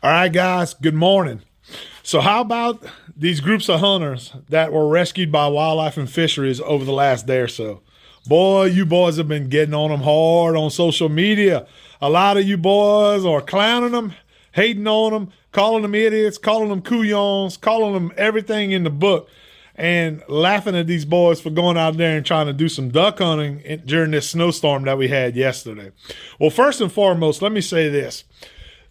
All right, guys, good morning. So how about these groups of hunters that were rescued by Wildlife and Fisheries over the last day or so? Boy, you boys have been getting on them hard on social media. A lot of you boys are clowning them, hating on them, calling them idiots, calling them couillons, calling them everything in the book, and laughing at these boys for going out there and trying to do some duck hunting during this snowstorm that we had yesterday. Well, first and foremost, let me say this.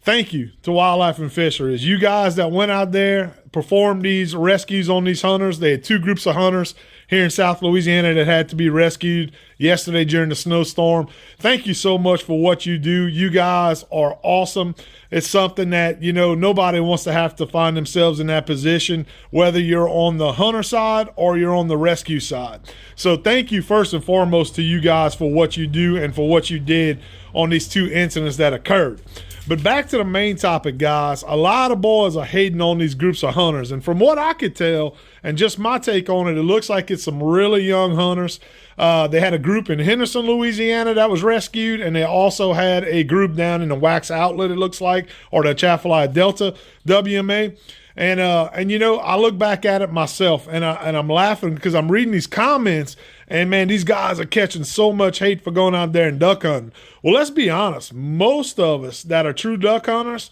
Thank you to Wildlife and Fisheries. You guys that went out there, performed these rescues on these hunters. They had two groups of hunters here in South Louisiana that had to be rescued yesterday during the snowstorm. Thank you so much for what you do. You guys are awesome. It's something that, nobody wants to have to find themselves in that position, whether you're on the hunter side or you're on the rescue side. So thank you first and foremost to you guys for what you do and for what you did on these two incidents that occurred. But back to the main topic, guys. A lot of boys are hating on these groups of hunters. And from what I could tell, and just my take on it, it looks like it's some really young hunters. They had a group in Henderson, Louisiana that was rescued, and they also had a group down in the Wax Outlet, it looks like, or the Atchafalaya Delta WMA. And I look back at it myself, and I'm laughing because I'm reading these comments, and man, these guys are catching so much hate for going out there and duck hunting. Well, let's be honest. Most of us that are true duck hunters,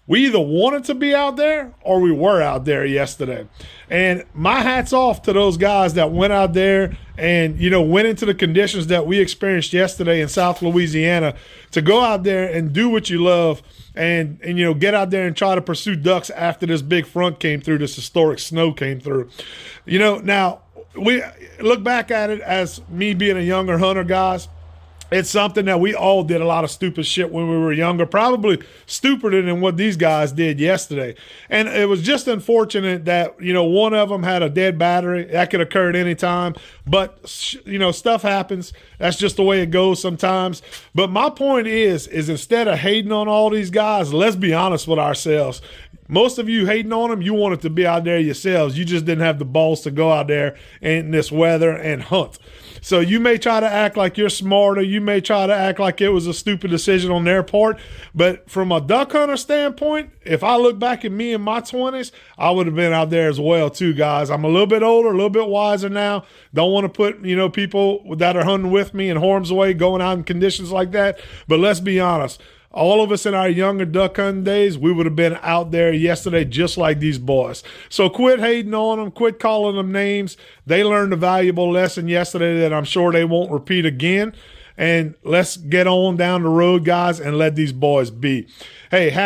we either wanted to be out there or we were out there yesterday. And my hat's off to those guys that went out there and, went into the conditions that we experienced yesterday in South Louisiana to go out there and do what you love and get out there and try to pursue ducks after this big front came through, this historic snow came through. Now we look back at it as me being a younger hunter, guys. It's something that we all did a lot of stupid shit when we were younger, probably stupider than what these guys did yesterday. And it was just unfortunate that, one of them had a dead battery. That could occur at any time. But, stuff happens. That's just the way it goes sometimes. But my point is instead of hating on all these guys, let's be honest with ourselves. Most of you hating on them, you wanted to be out there yourselves. You just didn't have the balls to go out there in this weather and hunt. So you may try to act like you're smarter. You may try to act like it was a stupid decision on their part. But from a duck hunter standpoint, if I look back at me in my 20s, I would have been out there as well too, guys. I'm a little bit older, a little bit wiser now. Don't want to put, people that are hunting with me in harm's way going out in conditions like that. But let's be honest. All of us in our younger duck hunting days, we would have been out there yesterday just like these boys. So quit hating on them. Quit calling them names. They learned a valuable lesson yesterday that I'm sure they won't repeat again. And let's get on down the road, guys, and let these boys be. Hey, hats